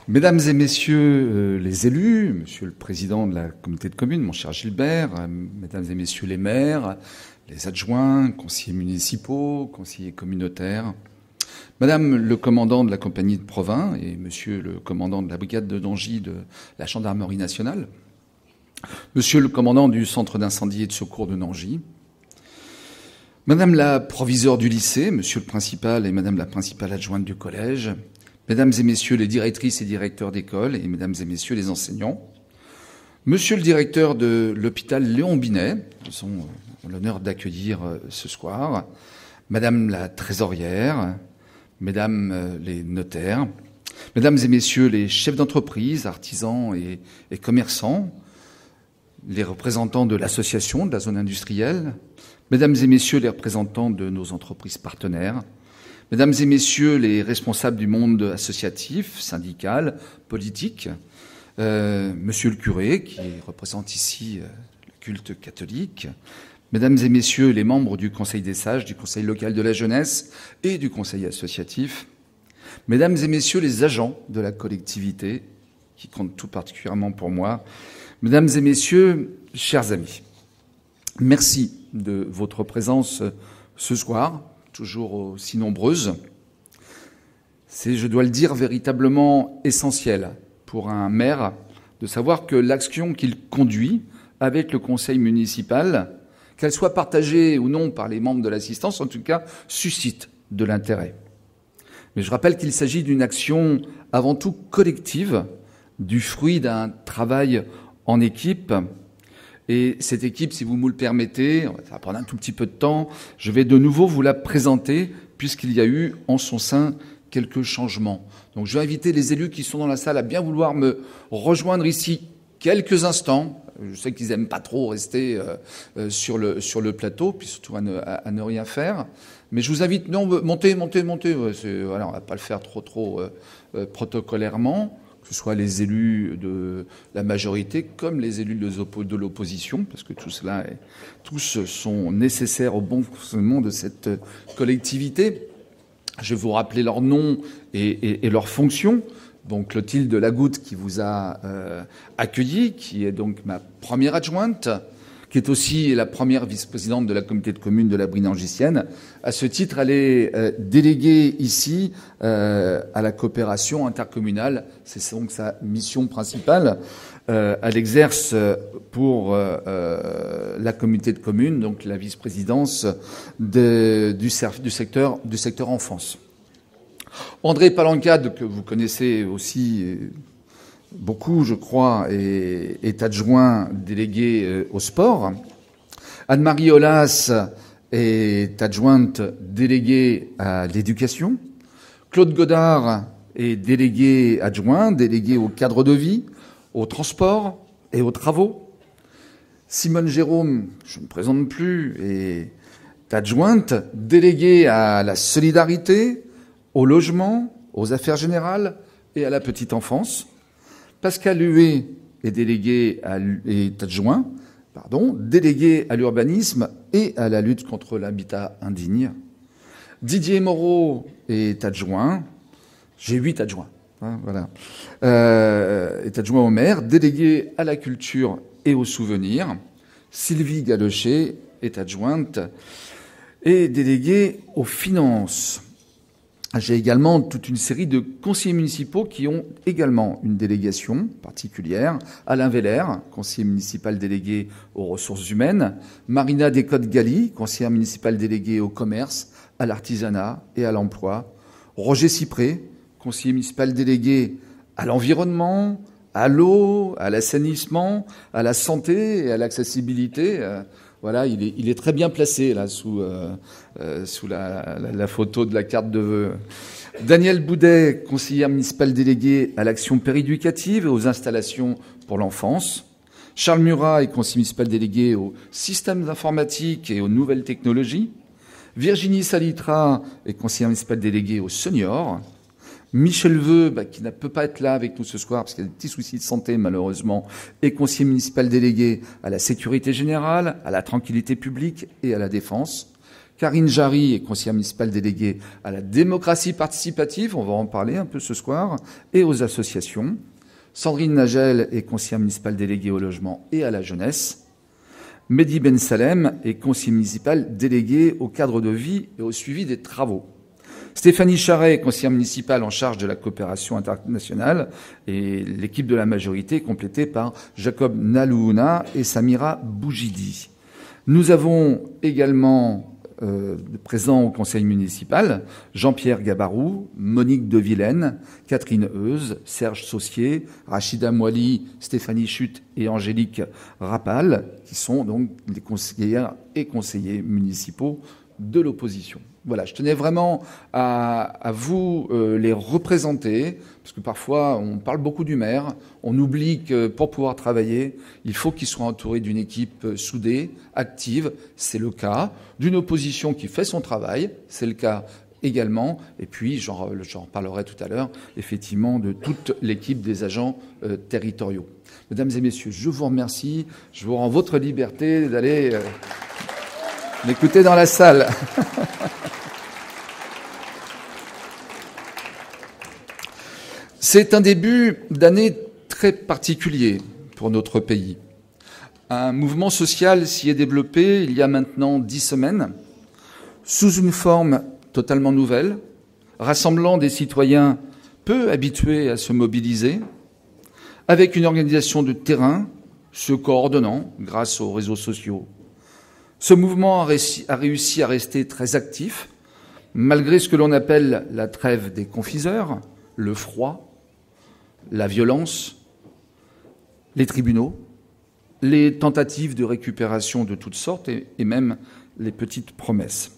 Mesdames et messieurs les élus, monsieur le président de la communauté de communes, mon cher Gilbert, mesdames et messieurs les maires, les adjoints, conseillers municipaux, conseillers communautaires, madame le commandant de la compagnie de Provins et monsieur le commandant de la brigade de Dongy de la gendarmerie nationale, monsieur le commandant du centre d'incendie et de secours de Nangy, madame la proviseure du lycée, monsieur le principal et madame la principale adjointe du collège, mesdames et messieurs les directrices et directeurs d'école et mesdames et messieurs les enseignants, monsieur le directeur de l'hôpital Léon Binet, nous avons l'honneur d'accueillir ce soir, madame la trésorière, mesdames les notaires, mesdames et messieurs les chefs d'entreprise, artisans et commerçants, les représentants de l'association de la zone industrielle, mesdames et messieurs les représentants de nos entreprises partenaires, mesdames et messieurs les responsables du monde associatif, syndical, politique, monsieur le curé qui représente ici le culte catholique, mesdames et messieurs les membres du Conseil des sages, du Conseil local de la jeunesse et du Conseil associatif, mesdames et messieurs les agents de la collectivité, qui comptent tout particulièrement pour moi, mesdames et messieurs, chers amis, merci de votre présence ce soir, toujours aussi nombreuses. C'est, je dois le dire, véritablement essentiel pour un maire de savoir que l'action qu'il conduit avec le conseil municipal, qu'elle soit partagée ou non par les membres de l'assistance, en tout cas, suscite de l'intérêt. Mais je rappelle qu'il s'agit d'une action avant tout collective, du fruit d'un travail en équipe. Et cette équipe, si vous me le permettez, ça va prendre un tout petit peu de temps, je vais de nouveau vous la présenter puisqu'il y a eu en son sein quelques changements. Donc je vais inviter les élus qui sont dans la salle à bien vouloir me rejoindre ici quelques instants. Je sais qu'ils n'aiment pas trop rester sur le plateau, puis surtout à ne rien faire. Mais je vous invite, non, montez. Voilà, on ne va pas le faire trop protocolairement, que ce soit les élus de la majorité comme les élus de l'opposition, parce que tous sont nécessaires au bon fonctionnement de cette collectivité. Je vais vous rappeler leurs noms et leurs fonctions. Donc Clotilde Lagoutte qui vous a accueilli, qui est donc ma première adjointe, qui est aussi la première vice-présidente de la communauté de communes de la Brie-Nangissienne. À ce titre, elle est déléguée ici à la coopération intercommunale. C'est donc sa mission principale. Elle exerce pour la communauté de communes, donc la vice-présidence du secteur enfance. André Palancade, que vous connaissez aussi beaucoup, je crois, est adjoint délégué au sport. Anne-Marie Aulas est adjointe déléguée à l'éducation. Claude Godard est délégué adjoint, délégué au cadre de vie, au transport et aux travaux. Simone Jérôme, je ne me présente plus, est adjointe déléguée à la solidarité, au logement, aux affaires générales et à la petite enfance. Pascal Huet est adjoint, délégué à l'urbanisme et à la lutte contre l'habitat indigne. Didier Moreau est adjoint. J'ai 8 adjoints. Voilà. Est adjoint au maire, délégué à la culture et aux souvenirs. Sylvie Galocher est adjointe et déléguée aux finances. J'ai également toute une série de conseillers municipaux qui ont également une délégation particulière. Alain Veller, conseiller municipal délégué aux ressources humaines. Marina Descottes-Galli, conseillère municipale déléguée au commerce, à l'artisanat et à l'emploi. Roger Cypré, conseiller municipal délégué à l'environnement, à l'eau, à l'assainissement, à la santé et à l'accessibilité. Voilà, il est très bien placé là sous la photo de la carte de vœux. Daniel Boudet, conseillère municipale déléguée à l'action péréducative et aux installations pour l'enfance. Charles Murat est conseiller municipal délégué aux systèmes informatiques et aux nouvelles technologies. Virginie Salitra est conseillère municipale déléguée aux seniors. Michel Veu, qui ne peut pas être là avec nous ce soir parce qu'il a des petits soucis de santé malheureusement, est conseiller municipal délégué à la sécurité générale, à la tranquillité publique et à la défense. Karine Jarry est conseillère municipale déléguée à la démocratie participative, on va en parler un peu ce soir, et aux associations. Sandrine Nagel est conseillère municipale déléguée au logement et à la jeunesse. Mehdi Ben Salem est conseiller municipal délégué au cadre de vie et au suivi des travaux. Stéphanie Charret, conseillère municipale en charge de la coopération internationale, et l'équipe de la majorité est complétée par Jacob Nalououna et Samira Boujidi. Nous avons également présents au conseil municipal Jean-Pierre Gabarou, Monique de Vilaine, Catherine Heuze, Serge Saucier, Rachida Moili, Stéphanie Chute et Angélique Rapal, qui sont donc les conseillères et conseillers municipaux de l'opposition. Voilà, je tenais vraiment à vous les représenter, parce que parfois on parle beaucoup du maire, on oublie que pour pouvoir travailler, il faut qu'il soit entouré d'une équipe soudée, active, c'est le cas, d'une opposition qui fait son travail, c'est le cas également, et puis j'en reparlerai tout à l'heure, effectivement, de toute l'équipe des agents territoriaux. Mesdames et messieurs, je vous remercie, je vous rends votre liberté d'aller m'écouter dans la salle. C'est un début d'année très particulier pour notre pays. Un mouvement social s'y est développé il y a maintenant 10 semaines, sous une forme totalement nouvelle, rassemblant des citoyens peu habitués à se mobiliser, avec une organisation de terrain se coordonnant grâce aux réseaux sociaux. Ce mouvement a réussi à rester très actif, malgré ce que l'on appelle la trêve des confiseurs, le froid, la violence, les tribunaux, les tentatives de récupération de toutes sortes et même les petites promesses.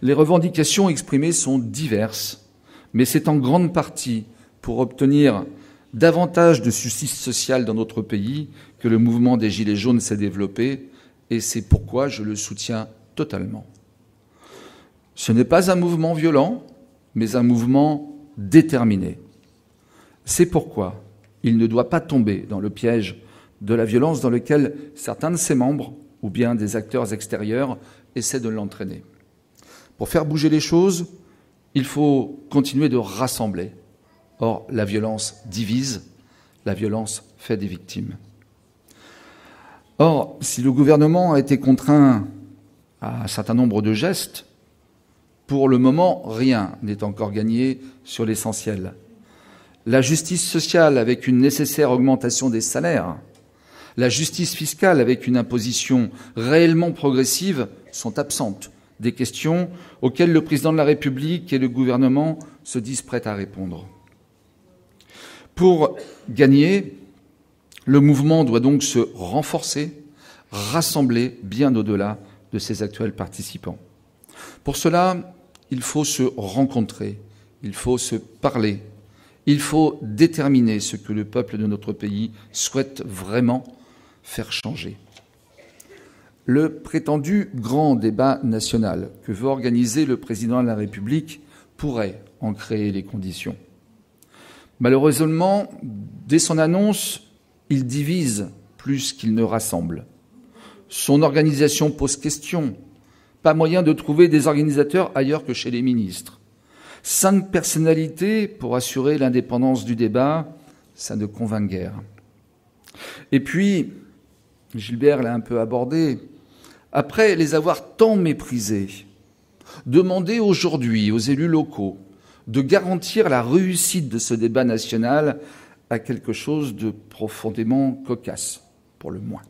Les revendications exprimées sont diverses, mais c'est en grande partie pour obtenir davantage de justice sociale dans notre pays que le mouvement des Gilets jaunes s'est développé, et c'est pourquoi je le soutiens totalement. Ce n'est pas un mouvement violent, mais un mouvement déterminé. C'est pourquoi il ne doit pas tomber dans le piège de la violence dans lequel certains de ses membres ou bien des acteurs extérieurs essaient de l'entraîner. Pour faire bouger les choses, il faut continuer de rassembler. Or, la violence divise, la violence fait des victimes. Or, si le gouvernement a été contraint à un certain nombre de gestes, pour le moment, rien n'est encore gagné sur l'essentiel. La justice sociale avec une nécessaire augmentation des salaires, la justice fiscale avec une imposition réellement progressive sont absentes, des questions auxquelles le président de la République et le gouvernement se disent prêts à répondre. Pour gagner, le mouvement doit donc se renforcer, rassembler bien au-delà de ses actuels participants. Pour cela, il faut se rencontrer, il faut se parler, il faut déterminer ce que le peuple de notre pays souhaite vraiment faire changer. Le prétendu grand débat national que veut organiser le président de la République pourrait en créer les conditions. Malheureusement, dès son annonce, il divise plus qu'il ne rassemble. Son organisation pose question. Pas moyen de trouver des organisateurs ailleurs que chez les ministres. 5 personnalités pour assurer l'indépendance du débat, ça ne convainc guère. Et puis, Gilbert l'a un peu abordé, après les avoir tant méprisés, demander aujourd'hui aux élus locaux de garantir la réussite de ce débat national a quelque chose de profondément cocasse, pour le moins.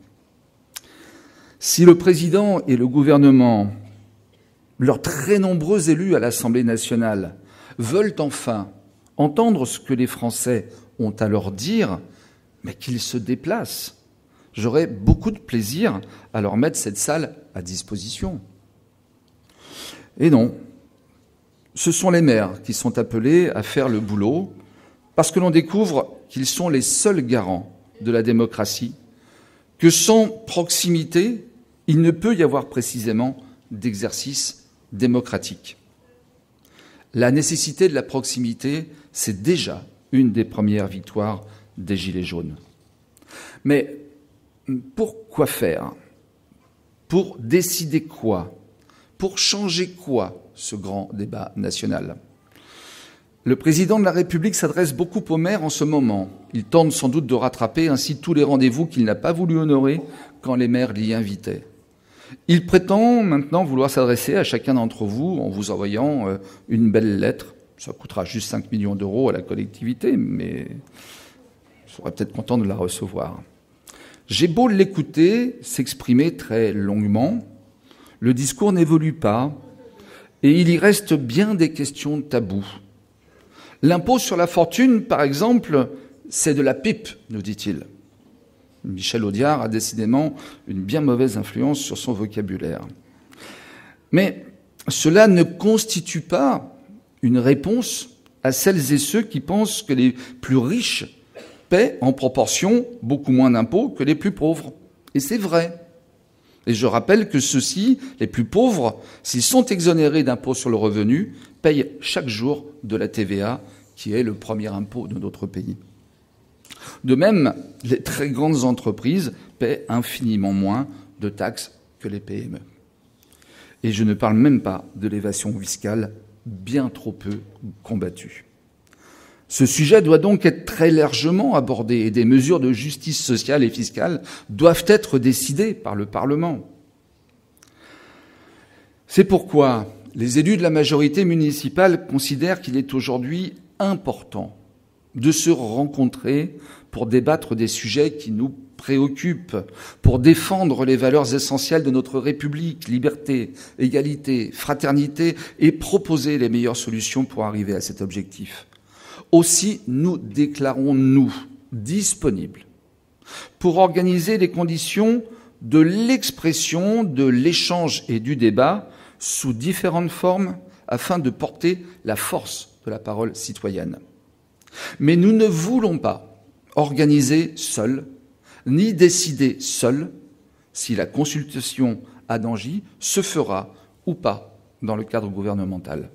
Si le président et le gouvernement, leurs très nombreux élus à l'Assemblée nationale, veulent enfin entendre ce que les Français ont à leur dire, mais qu'ils se déplacent, j'aurais beaucoup de plaisir à leur mettre cette salle à disposition. Et non, ce sont les maires qui sont appelés à faire le boulot, parce que l'on découvre qu'ils sont les seuls garants de la démocratie, que sans proximité, il ne peut y avoir précisément d'exercice démocratique. La nécessité de la proximité, c'est déjà une des premières victoires des Gilets jaunes. Mais pour quoi faire ? Pour décider quoi ? Pour changer quoi, ce grand débat national ? Le président de la République s'adresse beaucoup aux maires en ce moment. Il tente sans doute de rattraper ainsi tous les rendez-vous qu'il n'a pas voulu honorer quand les maires l'y invitaient. Il prétend maintenant vouloir s'adresser à chacun d'entre vous en vous envoyant une belle lettre. Ça coûtera juste 5 millions d'euros à la collectivité, mais je serais peut-être content de la recevoir. J'ai beau l'écouter s'exprimer très longuement, le discours n'évolue pas et il y reste bien des questions taboues. L'impôt sur la fortune, par exemple, c'est de la pipe, nous dit-il. Michel Audiard a décidément une bien mauvaise influence sur son vocabulaire. Mais cela ne constitue pas une réponse à celles et ceux qui pensent que les plus riches paient en proportion beaucoup moins d'impôts que les plus pauvres. Et c'est vrai. Et je rappelle que ceux-ci, les plus pauvres, s'ils sont exonérés d'impôts sur le revenu, payent chaque jour de la TVA, qui est le premier impôt de notre pays. De même, les très grandes entreprises paient infiniment moins de taxes que les PME. Et je ne parle même pas de l'évasion fiscale, bien trop peu combattue. Ce sujet doit donc être très largement abordé et des mesures de justice sociale et fiscale doivent être décidées par le Parlement. C'est pourquoi les élus de la majorité municipale considèrent qu'il est aujourd'hui important de se rencontrer pour débattre des sujets qui nous préoccupent, pour défendre les valeurs essentielles de notre République, liberté, égalité, fraternité, et proposer les meilleures solutions pour arriver à cet objectif. Aussi, nous déclarons, nous, disponibles pour organiser les conditions de l'expression, de l'échange et du débat sous différentes formes afin de porter la force de la parole citoyenne. Mais nous ne voulons pas organiser seuls, ni décider seuls si la consultation à Dangy se fera ou pas dans le cadre gouvernemental.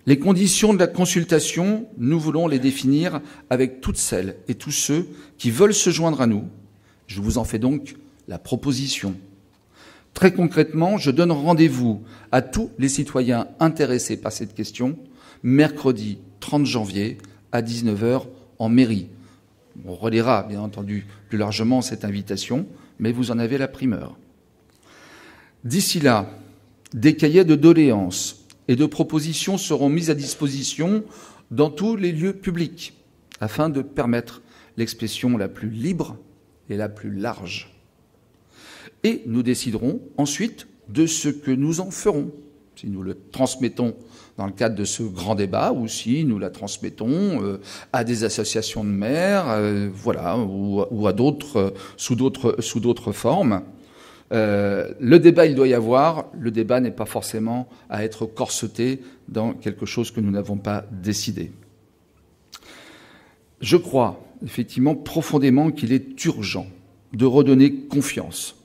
Les conditions de la consultation, nous voulons les définir avec toutes celles et tous ceux qui veulent se joindre à nous. Je vous en fais donc la proposition. Très concrètement, je donne rendez-vous à tous les citoyens intéressés par cette question, mercredi 30 janvier à 19h en mairie. On relaiera, bien entendu, plus largement cette invitation, mais vous en avez la primeur. D'ici là, des cahiers de doléances et de propositions seront mis à disposition dans tous les lieux publics afin de permettre l'expression la plus libre et la plus large. Et nous déciderons ensuite de ce que nous en ferons, si nous le transmettons dans le cadre de ce grand débat ou si nous la transmettons à des associations de maires, voilà, ou à d'autres, sous d'autres formes. Le débat, il doit y avoir. Le débat n'est pas forcément à être corseté dans quelque chose que nous n'avons pas décidé. Je crois effectivement profondément qu'il est urgent de redonner confiance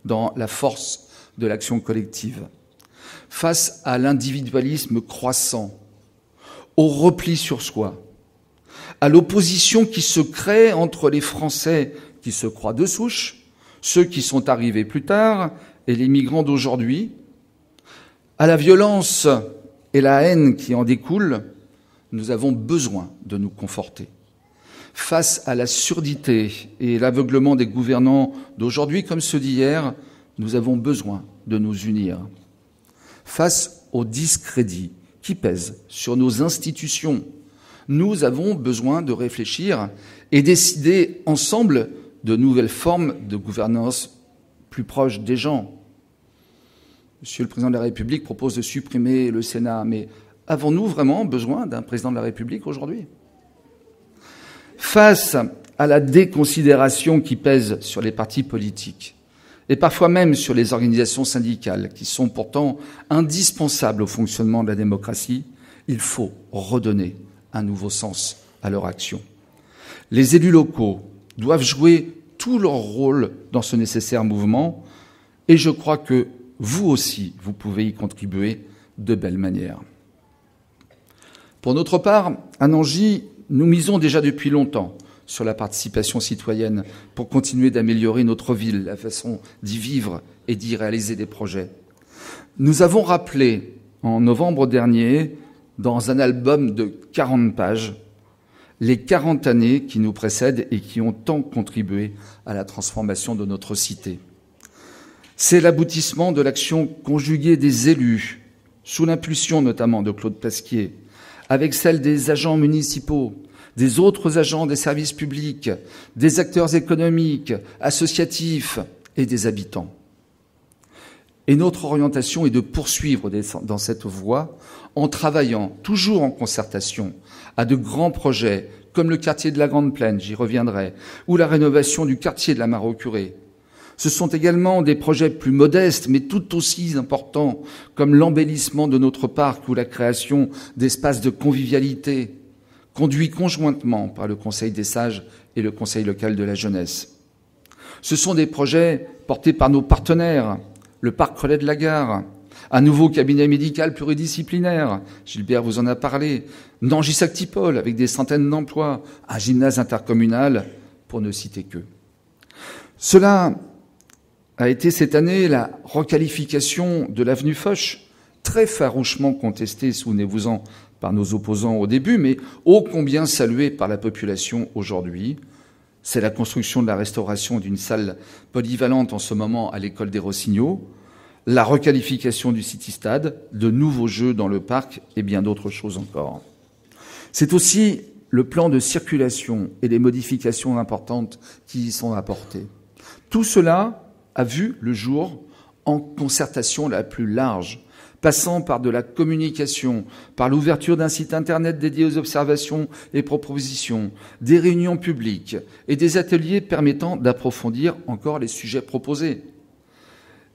dans la force de l'action collective. Face à l'individualisme croissant, au repli sur soi, à l'opposition qui se crée entre les Français qui se croient de souche, ceux qui sont arrivés plus tard et les migrants d'aujourd'hui, à la violence et la haine qui en découlent, nous avons besoin de nous conforter. Face à la surdité et l'aveuglement des gouvernants d'aujourd'hui comme ceux d'hier, nous avons besoin de nous unir. Face au discrédit qui pèse sur nos institutions, nous avons besoin de réfléchir et décider ensemble de nouvelles formes de gouvernance plus proches des gens. Monsieur le Président de la République propose de supprimer le Sénat, mais avons-nous vraiment besoin d'un Président de la République aujourd'hui ? Face à la déconsidération qui pèse sur les partis politiques, et parfois même sur les organisations syndicales, qui sont pourtant indispensables au fonctionnement de la démocratie, il faut redonner un nouveau sens à leur action. Les élus locaux doivent jouer tout leur rôle dans ce nécessaire mouvement, et je crois que vous aussi, vous pouvez y contribuer de belle manière. Pour notre part, à Nangy, nous misons déjà depuis longtemps sur la participation citoyenne pour continuer d'améliorer notre ville, la façon d'y vivre et d'y réaliser des projets. Nous avons rappelé en novembre dernier, dans un album de 40 pages, les 40 années qui nous précèdent et qui ont tant contribué à la transformation de notre cité. C'est l'aboutissement de l'action conjuguée des élus, sous l'impulsion notamment de Claude Pasquier, avec celle des agents municipaux, des autres agents des services publics, des acteurs économiques, associatifs et des habitants. Et notre orientation est de poursuivre dans cette voie en travaillant, toujours en concertation, à de grands projets comme le quartier de la Grande Plaine, j'y reviendrai, ou la rénovation du quartier de la Mare-aux-Curés. Ce sont également des projets plus modestes, mais tout aussi importants, comme l'embellissement de notre parc ou la création d'espaces de convivialité, conduits conjointement par le Conseil des sages et le Conseil local de la jeunesse. Ce sont des projets portés par nos partenaires, le parc Relais de la Gare, un nouveau cabinet médical pluridisciplinaire, Gilbert vous en a parlé, Nangis-Actipol avec des centaines d'emplois, un gymnase intercommunal, pour ne citer que. Cela a été cette année la requalification de l'avenue Foch, très farouchement contestée, souvenez-vous-en, par nos opposants au début, mais ô combien saluée par la population aujourd'hui. C'est la construction de la restauration d'une salle polyvalente en ce moment à l'école des Rossignols, la requalification du City-Stade, de nouveaux jeux dans le parc et bien d'autres choses encore. C'est aussi le plan de circulation et les modifications importantes qui y sont apportées. Tout cela a vu le jour en concertation la plus large, passant par de la communication, par l'ouverture d'un site Internet dédié aux observations et propositions, des réunions publiques et des ateliers permettant d'approfondir encore les sujets proposés.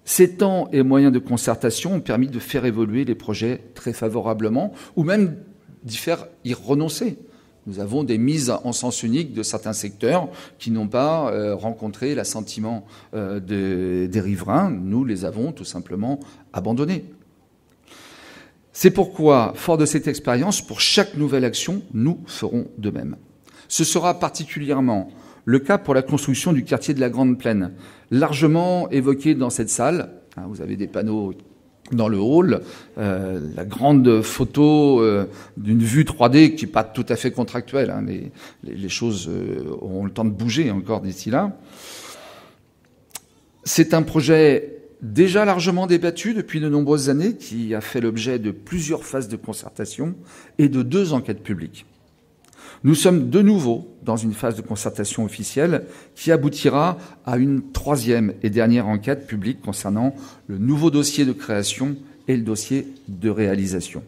Ces temps et moyens de concertation ont permis de faire évoluer les projets très favorablement ou même d'y faire y renoncer. Nous avons des mises en sens unique de certains secteurs qui n'ont pas rencontré l'assentiment des riverains. Nous les avons tout simplement abandonnés. C'est pourquoi, fort de cette expérience, pour chaque nouvelle action, nous ferons de même. Ce sera particulièrement le cas pour la construction du quartier de la Grande Plaine, largement évoqué dans cette salle. Vous avez des panneaux dans le hall, la grande photo d'une vue 3D qui n'est pas tout à fait contractuelle, mais les choses auront le temps de bouger encore d'ici là. C'est un projet déjà largement débattu depuis de nombreuses années, qui a fait l'objet de plusieurs phases de concertation et de 2 enquêtes publiques. Nous sommes de nouveau dans une phase de concertation officielle qui aboutira à une 3e et dernière enquête publique concernant le nouveau dossier de création et le dossier de réalisation.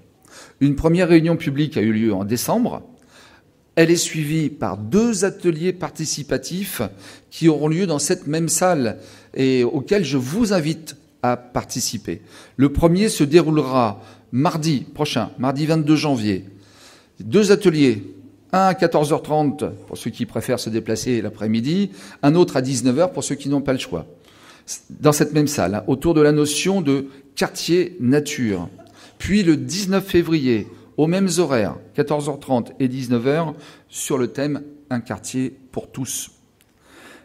Une première réunion publique a eu lieu en décembre. Elle est suivie par 2 ateliers participatifs qui auront lieu dans cette même salle et auxquels je vous invite à participer. Le premier se déroulera mardi prochain, mardi 22 janvier. 2 ateliers. Un à 14h30 pour ceux qui préfèrent se déplacer l'après-midi, un autre à 19h pour ceux qui n'ont pas le choix. Dans cette même salle, autour de la notion de quartier nature. Puis le 19 février, aux mêmes horaires, 14h30 et 19h, sur le thème « Un quartier pour tous ».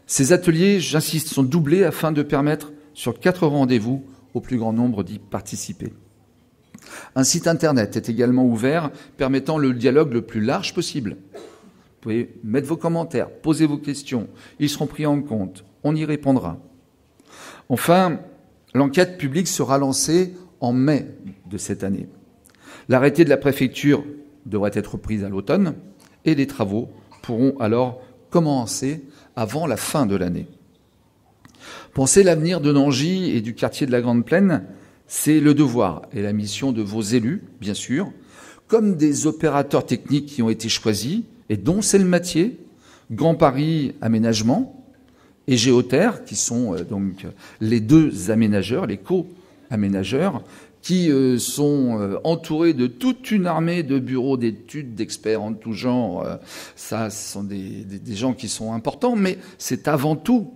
Ces ateliers, j'insiste, sont doublés afin de permettre, sur 4 rendez-vous, au plus grand nombre d'y participer. Un site Internet est également ouvert, permettant le dialogue le plus large possible. Vous pouvez mettre vos commentaires, poser vos questions. Ils seront pris en compte. On y répondra. Enfin, l'enquête publique sera lancée en mai de cette année. L'arrêté de la préfecture devrait être pris à l'automne et les travaux pourront alors commencer avant la fin de l'année. Penser l'avenir de Nangis et du quartier de la Grande Plaine, c'est le devoir et la mission de vos élus, bien sûr, comme des opérateurs techniques qui ont été choisis et dont c'est le métier, Grand Paris Aménagement et Géoterre, qui sont donc les 2 aménageurs, les co-aménageurs, qui sont entourés de toute une armée de bureaux d'études, d'experts en tout genre. Ça, ce sont des gens qui sont importants, mais c'est avant tout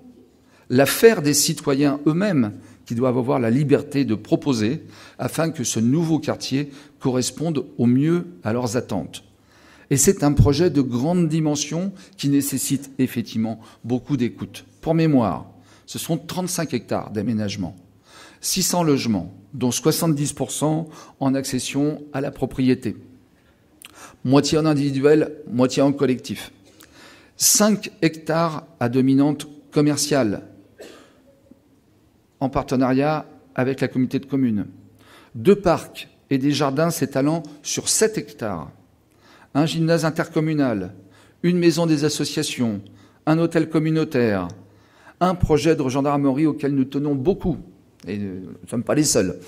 l'affaire des citoyens eux-mêmes qui doivent avoir la liberté de proposer afin que ce nouveau quartier corresponde au mieux à leurs attentes. Et c'est un projet de grande dimension qui nécessite effectivement beaucoup d'écoute. Pour mémoire, ce sont 35 hectares d'aménagement. 600 logements, dont 70% en accession à la propriété. Moitié en individuel, moitié en collectif. 5 hectares à dominante commerciale, en partenariat avec la communauté de communes. 2 parcs et des jardins s'étalant sur 7 hectares. Un gymnase intercommunal, une maison des associations, un hôtel communautaire, un projet de gendarmerie auquel nous tenons beaucoup. Et nous ne sommes pas les seuls.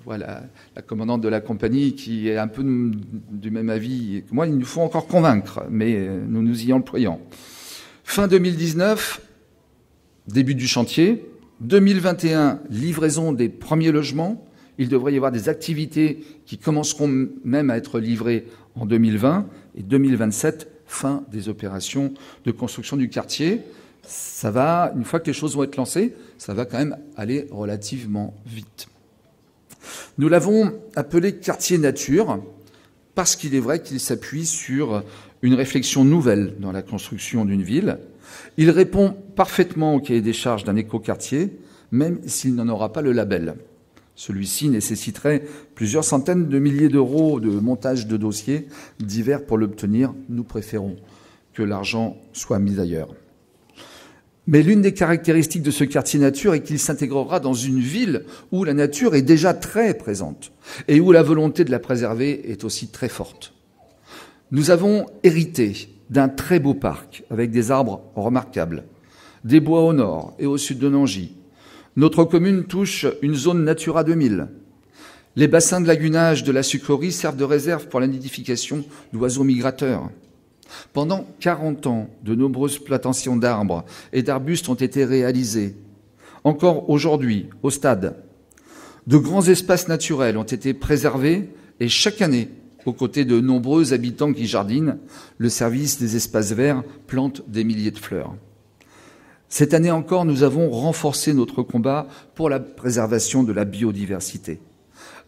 Voilà, la commandante de la compagnie qui est un peu du même avis que moi, il nous faut encore convaincre, mais nous nous y employons. Fin 2019, début du chantier. 2021, livraison des premiers logements. Il devrait y avoir des activités qui commenceront même à être livrées en 2020. Et 2027, fin des opérations de construction du quartier. Ça va, une fois que les choses vont être lancées, ça va quand même aller relativement vite. Nous l'avons appelé quartier nature parce qu'il est vrai qu'il s'appuie sur une réflexion nouvelle dans la construction d'une ville. Il répond parfaitement au cahier des charges d'un écoquartier, même s'il n'en aura pas le label. Celui-ci nécessiterait plusieurs centaines de milliers d'euros de montage de dossiers divers pour l'obtenir. Nous préférons que l'argent soit mis ailleurs. Mais l'une des caractéristiques de ce quartier nature est qu'il s'intégrera dans une ville où la nature est déjà très présente et où la volonté de la préserver est aussi très forte. Nous avons hérité d'un très beau parc avec des arbres remarquables, des bois au nord et au sud de Nangy. Notre commune touche une zone Natura 2000. Les bassins de lagunage de la sucrerie servent de réserve pour la nidification d'oiseaux migrateurs. Pendant 40 ans, de nombreuses plantations d'arbres et d'arbustes ont été réalisées. Encore aujourd'hui, au stade, de grands espaces naturels ont été préservés et chaque année, aux côtés de nombreux habitants qui jardinent, le service des espaces verts plante des milliers de fleurs. Cette année encore, nous avons renforcé notre combat pour la préservation de la biodiversité.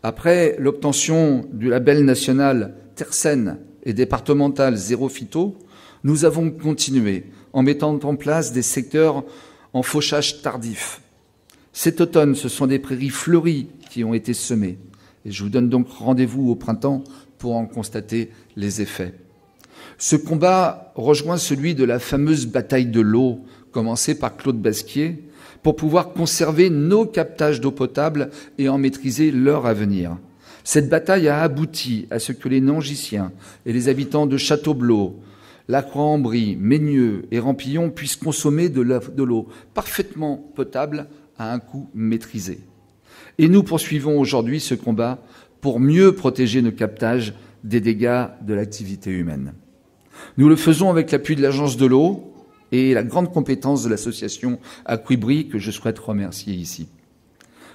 Après l'obtention du label national Terre saine et départemental Zéro Phyto, nous avons continué en mettant en place des secteurs en fauchage tardif. Cet automne, ce sont des prairies fleuries qui ont été semées. Et je vous donne donc rendez-vous au printemps pour en constater les effets. Ce combat rejoint celui de la fameuse bataille de l'eau, commencée par Claude Basquier, pour pouvoir conserver nos captages d'eau potable et en maîtriser leur avenir. Cette bataille a abouti à ce que les Nangissiens et les habitants de Châteaublot, Lacroix-en-Brie, Meigneux et Rampillon puissent consommer de l'eau parfaitement potable à un coût maîtrisé. Et nous poursuivons aujourd'hui ce combat pour mieux protéger nos captages des dégâts de l'activité humaine. Nous le faisons avec l'appui de l'Agence de l'eau et la grande compétence de l'association Aquibri que je souhaite remercier ici.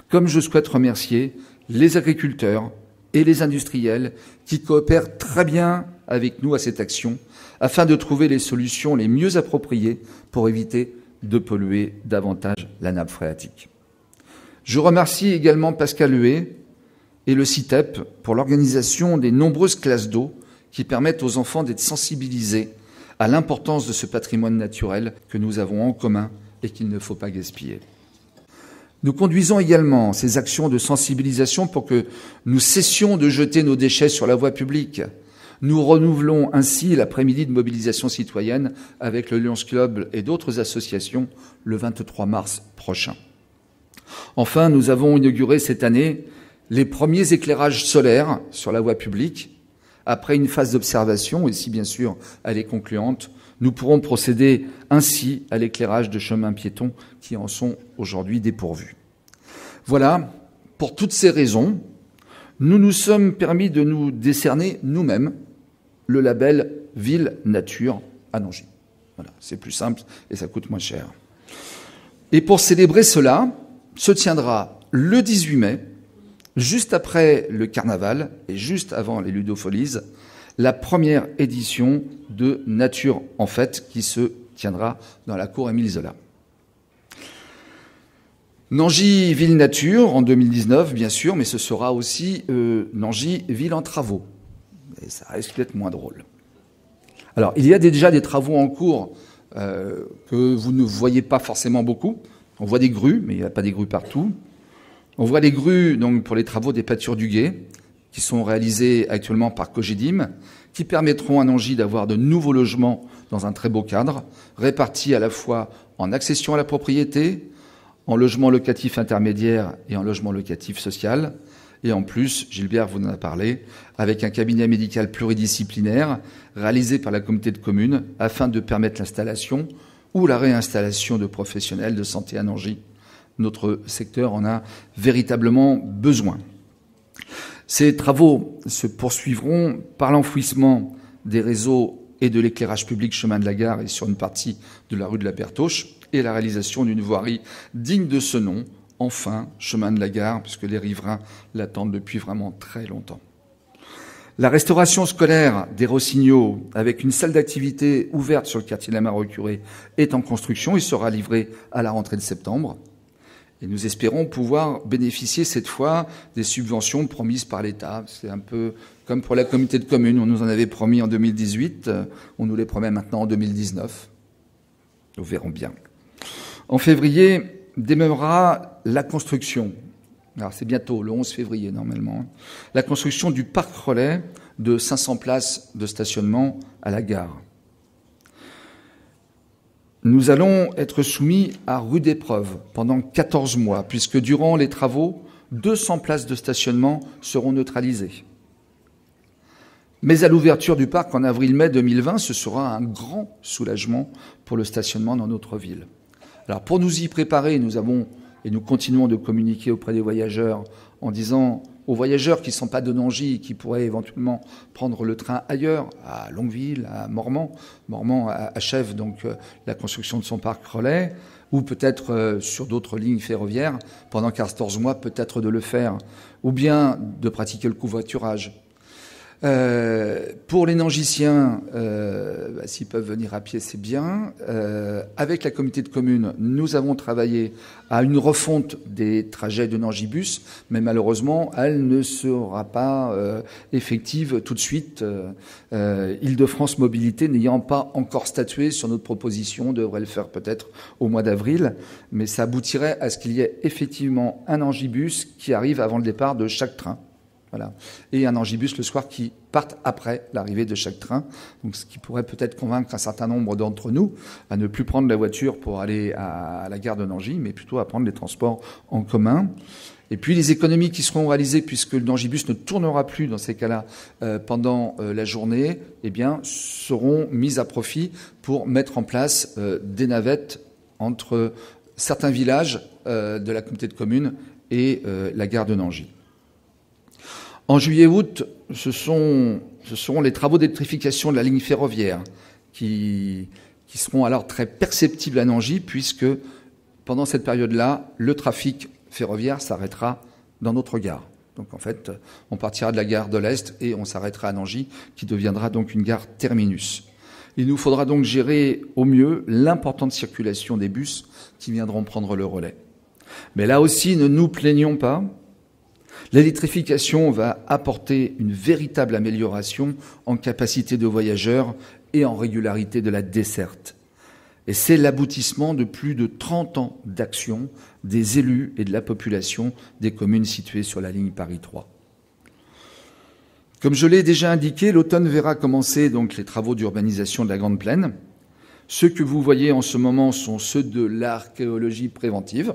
Comme je souhaite remercier les agriculteurs et les industriels qui coopèrent très bien avec nous à cette action afin de trouver les solutions les mieux appropriées pour éviter de polluer davantage la nappe phréatique. Je remercie également Pascal Huet et le CITEP pour l'organisation des nombreuses classes d'eau qui permettent aux enfants d'être sensibilisés à l'importance de ce patrimoine naturel que nous avons en commun et qu'il ne faut pas gaspiller. Nous conduisons également ces actions de sensibilisation pour que nous cessions de jeter nos déchets sur la voie publique. Nous renouvelons ainsi l'après-midi de mobilisation citoyenne avec le Lions Club et d'autres associations le 23 mars prochain. Enfin, nous avons inauguré cette année les premiers éclairages solaires sur la voie publique. Après une phase d'observation, et si bien sûr elle est concluante, nous pourrons procéder ainsi à l'éclairage de chemins piétons qui en sont aujourd'hui dépourvus. Voilà, pour toutes ces raisons, nous nous sommes permis de nous décerner nous-mêmes le label Ville Nature à Nangy. Voilà, c'est plus simple et ça coûte moins cher. Et pour célébrer cela, se tiendra le 18 mai, juste après le carnaval et juste avant les Ludofolies, la première édition de Nature en Fête qui se tiendra dans la cour Émile Zola. Nangy Ville Nature en 2019, bien sûr, mais ce sera aussi Nangy Ville en travaux. Et ça risque d'être moins drôle. Alors, il y a déjà des travaux en cours que vous ne voyez pas forcément beaucoup. On voit des grues, mais il n'y a pas des grues partout. On voit les grues donc, pour les travaux des pâtures du Gué, qui sont réalisés actuellement par Cogedim, qui permettront à Nangis d'avoir de nouveaux logements dans un très beau cadre, répartis à la fois en accession à la propriété, en logement locatif intermédiaire et en logement locatif social. Et en plus, Gilbert vous en a parlé, avec un cabinet médical pluridisciplinaire réalisé par la communauté de communes afin de permettre l'installation ou la réinstallation de professionnels de santé à Nangis. Notre secteur en a véritablement besoin. Ces travaux se poursuivront par l'enfouissement des réseaux et de l'éclairage public chemin de la gare et sur une partie de la rue de la Bertoche et la réalisation d'une voirie digne de ce nom, enfin, chemin de la gare, puisque les riverains l'attendent depuis vraiment très longtemps. La restauration scolaire des Rossignols, avec une salle d'activité ouverte sur le quartier de la Marecurée, est en construction et sera livrée à la rentrée de septembre. Et nous espérons pouvoir bénéficier cette fois des subventions promises par l'État. C'est un peu comme pour la communauté de communes. On nous en avait promis en 2018, on nous les promet maintenant en 2019. Nous verrons bien. En février, démarrera la construction. Alors c'est bientôt, le 11 février normalement. La construction du parc relais de 500 places de stationnement à la gare. Nous allons être soumis à rude épreuve pendant 14 mois, puisque durant les travaux, 200 places de stationnement seront neutralisées. Mais à l'ouverture du parc en avril-mai 2020, ce sera un grand soulagement pour le stationnement dans notre ville. Alors pour nous y préparer, nous continuons de communiquer auprès des voyageurs en disant aux voyageurs qui ne sont pas de Nangis, qui pourraient éventuellement prendre le train ailleurs, à Longueville, à Mormant. Mormant achève donc la construction de son parc relais, ou peut-être sur d'autres lignes ferroviaires, pendant 14 mois, peut-être de le faire, ou bien de pratiquer le covoiturage. Pour les Nangisiens, s'ils peuvent venir à pied, c'est bien. Avec la communauté de communes, nous avons travaillé à une refonte des trajets de Nangibus, mais malheureusement, elle ne sera pas effective tout de suite. Île-de-France Mobilité n'ayant pas encore statué sur notre proposition, devrait le faire peut-être au mois d'avril, mais ça aboutirait à ce qu'il y ait effectivement un Nangibus qui arrive avant le départ de chaque train. Voilà. Et un Nangibus le soir qui parte après l'arrivée de chaque train. Donc, ce qui pourrait peut-être convaincre un certain nombre d'entre nous à ne plus prendre la voiture pour aller à la gare de Nangis, mais plutôt à prendre les transports en commun. Et puis, les économies qui seront réalisées, puisque le Nangibus ne tournera plus dans ces cas-là pendant la journée, eh bien, seront mises à profit pour mettre en place des navettes entre certains villages de la communauté de communes et la gare de Nangis. En juillet-août, ce seront les travaux d'électrification de la ligne ferroviaire qui seront alors très perceptibles à Nangis, puisque pendant cette période-là, le trafic ferroviaire s'arrêtera dans notre gare. Donc en fait, on partira de la gare de l'Est et on s'arrêtera à Nangis, qui deviendra donc une gare terminus. Il nous faudra donc gérer au mieux l'importante circulation des bus qui viendront prendre le relais. Mais là aussi, ne nous plaignons pas. L'électrification va apporter une véritable amélioration en capacité de voyageurs et en régularité de la desserte. Et c'est l'aboutissement de plus de 30 ans d'action des élus et de la population des communes situées sur la ligne Paris 3. Comme je l'ai déjà indiqué, l'automne verra commencer donc les travaux d'urbanisation de la Grande Plaine. Ceux que vous voyez en ce moment sont ceux de l'archéologie préventive.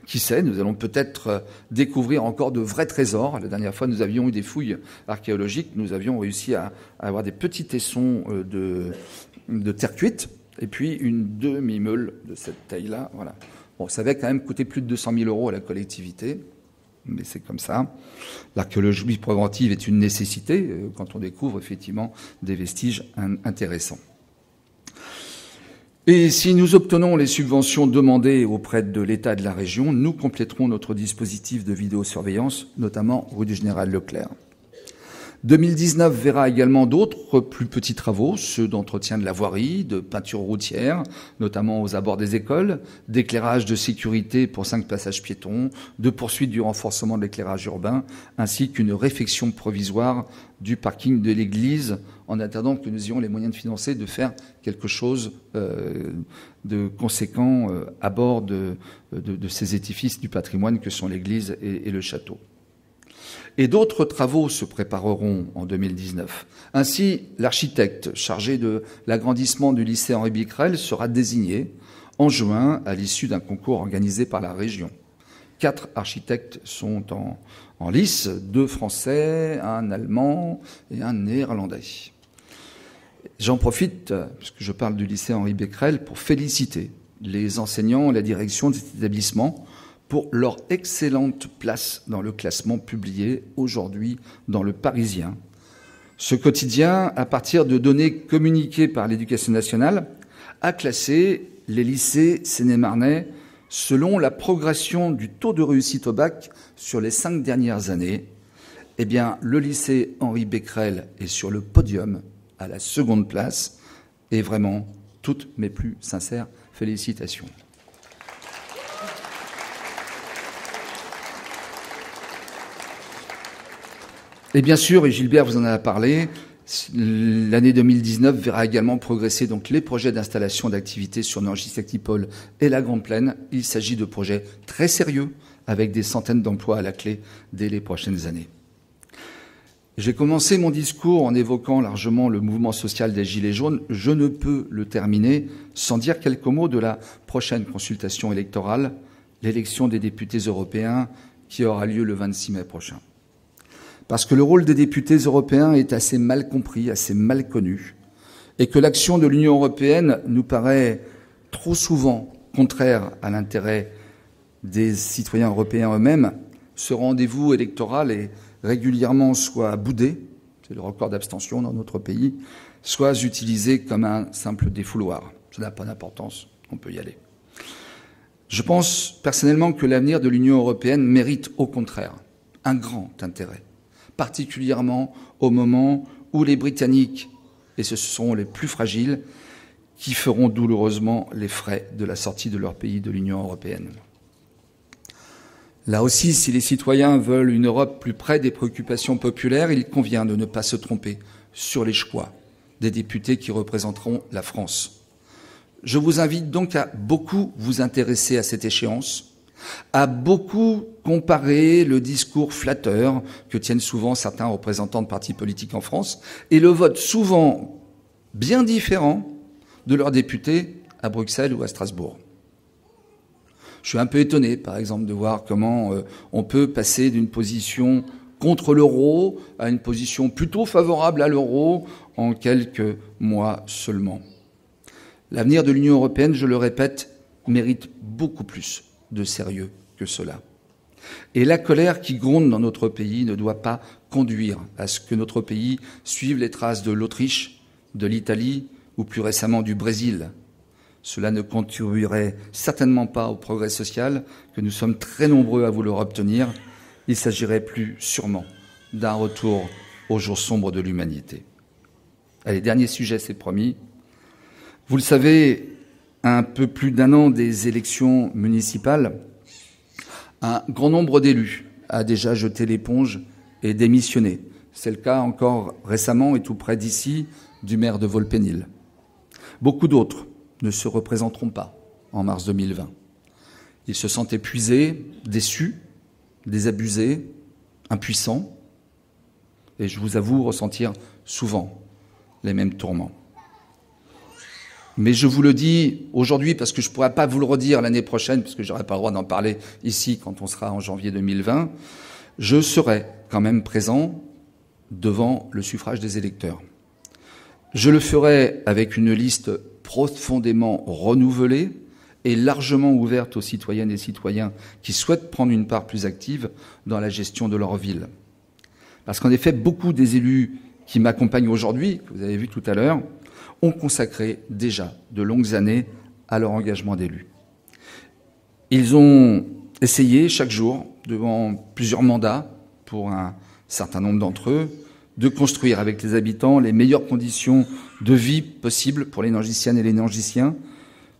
Qui sait, nous allons peut-être découvrir encore de vrais trésors. La dernière fois, nous avions eu des fouilles archéologiques. Nous avions réussi à avoir des petits tessons de terre cuite et puis une demi-meule de cette taille-là. Voilà. Bon, ça avait quand même coûté plus de 200 000 € à la collectivité, mais c'est comme ça. L'archéologie préventive est une nécessité quand on découvre effectivement des vestiges intéressants. Et si nous obtenons les subventions demandées auprès de l'État et de la région, nous compléterons notre dispositif de vidéosurveillance, notamment rue du Général Leclerc. 2019 verra également d'autres plus petits travaux, ceux d'entretien de la voirie, de peinture routière, notamment aux abords des écoles, d'éclairage de sécurité pour 5 passages piétons, de poursuite du renforcement de l'éclairage urbain, ainsi qu'une réfection provisoire du parking de l'église, en attendant que nous ayons les moyens de financer, de faire quelque chose de conséquent à bord de ces édifices du patrimoine que sont l'église et le château. Et d'autres travaux se prépareront en 2019. Ainsi, l'architecte chargé de l'agrandissement du lycée Henri Becquerel sera désigné en juin à l'issue d'un concours organisé par la région. 4 architectes sont en lice, 2 Français, un Allemand et un Néerlandais. J'en profite, puisque je parle du lycée Henri Becquerel, pour féliciter les enseignants et la direction de cet établissement pour leur excellente place dans le classement publié aujourd'hui dans Le Parisien. Ce quotidien, à partir de données communiquées par l'Éducation nationale, a classé les lycées sénémarnais selon la progression du taux de réussite au bac sur les 5 dernières années. Eh bien, le lycée Henri Becquerel est sur le podium, à la seconde place, et vraiment, toutes mes plus sincères félicitations. Et bien sûr, et Gilbert vous en a parlé, l'année 2019 verra également progresser donc les projets d'installation d'activités sur Nancy-Sactipol et la Grande Plaine. Il s'agit de projets très sérieux avec des centaines d'emplois à la clé dès les prochaines années. J'ai commencé mon discours en évoquant largement le mouvement social des Gilets jaunes. Je ne peux le terminer sans dire quelques mots de la prochaine consultation électorale, l'élection des députés européens qui aura lieu le 26 mai prochain. Parce que le rôle des députés européens est assez mal compris, assez mal connu, et que l'action de l'Union européenne nous paraît trop souvent contraire à l'intérêt des citoyens européens eux-mêmes, ce rendez-vous électoral est régulièrement soit boudé, c'est le record d'abstention dans notre pays, soit utilisé comme un simple défouloir. Ça n'a pas d'importance, on peut y aller. Je pense personnellement que l'avenir de l'Union européenne mérite au contraire un grand intérêt, particulièrement au moment où les Britanniques, et ce sont les plus fragiles, qui feront douloureusement les frais de la sortie de leur pays de l'Union européenne. Là aussi, si les citoyens veulent une Europe plus près des préoccupations populaires, il convient de ne pas se tromper sur les choix des députés qui représenteront la France. Je vous invite donc à beaucoup vous intéresser à cette échéance, à beaucoup comparer le discours flatteur que tiennent souvent certains représentants de partis politiques en France et le vote souvent bien différent de leurs députés à Bruxelles ou à Strasbourg. Je suis un peu étonné, par exemple, de voir comment on peut passer d'une position contre l'euro à une position plutôt favorable à l'euro en quelques mois seulement. L'avenir de l'Union européenne, je le répète, mérite beaucoup plus de sérieux que cela. Et la colère qui gronde dans notre pays ne doit pas conduire à ce que notre pays suive les traces de l'Autriche, de l'Italie ou plus récemment du Brésil. Cela ne contribuerait certainement pas au progrès social que nous sommes très nombreux à vouloir obtenir. Il s'agirait plus sûrement d'un retour aux jours sombres de l'humanité. Allez, dernier sujet, c'est promis. Vous le savez, à un peu plus d'1 an des élections municipales, un grand nombre d'élus a déjà jeté l'éponge et démissionné. C'est le cas encore récemment et tout près d'ici du maire de Volpénil. Beaucoup d'autres ne se représenteront pas en mars 2020. Ils se sentent épuisés, déçus, désabusés, impuissants, et je vous avoue ressentir souvent les mêmes tourments. Mais je vous le dis aujourd'hui parce que je ne pourrai pas vous le redire l'année prochaine, puisque je n'aurai pas le droit d'en parler ici quand on sera en janvier 2020, je serai quand même présent devant le suffrage des électeurs. Je le ferai avec une liste profondément renouvelée et largement ouverte aux citoyennes et citoyens qui souhaitent prendre une part plus active dans la gestion de leur ville. Parce qu'en effet, beaucoup des élus qui m'accompagnent aujourd'hui, que vous avez vu tout à l'heure, ont consacré déjà de longues années à leur engagement d'élu. Ils ont essayé chaque jour, devant plusieurs mandats, pour un certain nombre d'entre eux, de construire avec les habitants les meilleures conditions de vie possibles pour les Nangiciennes et les Nangiciens,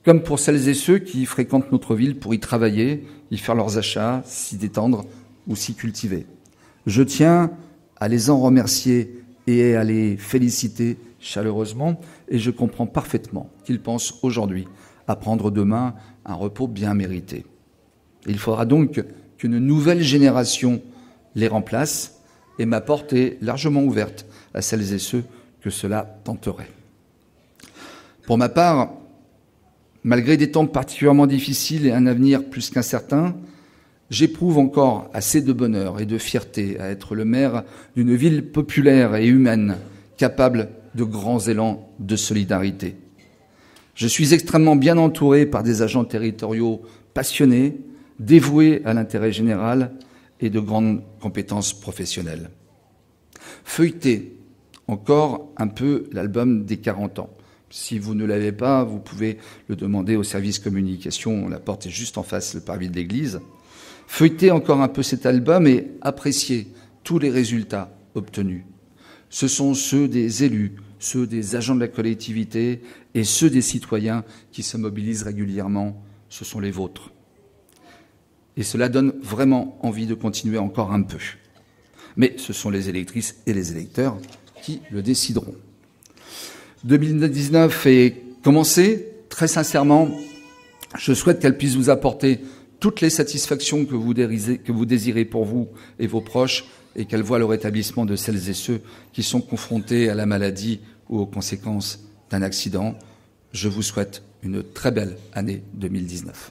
comme pour celles et ceux qui fréquentent notre ville pour y travailler, y faire leurs achats, s'y détendre ou s'y cultiver. Je tiens à les en remercier et à les féliciter chaleureusement, et je comprends parfaitement qu'ils pensent aujourd'hui à prendre demain un repos bien mérité. Il faudra donc qu'une nouvelle génération les remplace, et ma porte est largement ouverte à celles et ceux que cela tenterait. Pour ma part, malgré des temps particulièrement difficiles et un avenir plus qu'incertain, j'éprouve encore assez de bonheur et de fierté à être le maire d'une ville populaire et humaine, capable de grands élans de solidarité. Je suis extrêmement bien entouré par des agents territoriaux passionnés, dévoués à l'intérêt général et de grandes compétences professionnelles. Feuilletez encore un peu l'album des 40 ans. Si vous ne l'avez pas, vous pouvez le demander au service communication. La porte est juste en face, le parvis de l'église. Feuilletez encore un peu cet album et appréciez tous les résultats obtenus. Ce sont ceux des élus, ceux des agents de la collectivité et ceux des citoyens qui se mobilisent régulièrement. Ce sont les vôtres. Et cela donne vraiment envie de continuer encore un peu. Mais ce sont les électrices et les électeurs qui le décideront. 2019 est commencé. Très sincèrement, je souhaite qu'elle puisse vous apporter toutes les satisfactions que vous désirez pour vous et vos proches, et qu'elle voie le rétablissement de celles et ceux qui sont confrontés à la maladie ou aux conséquences d'un accident. Je vous souhaite une très belle année 2019.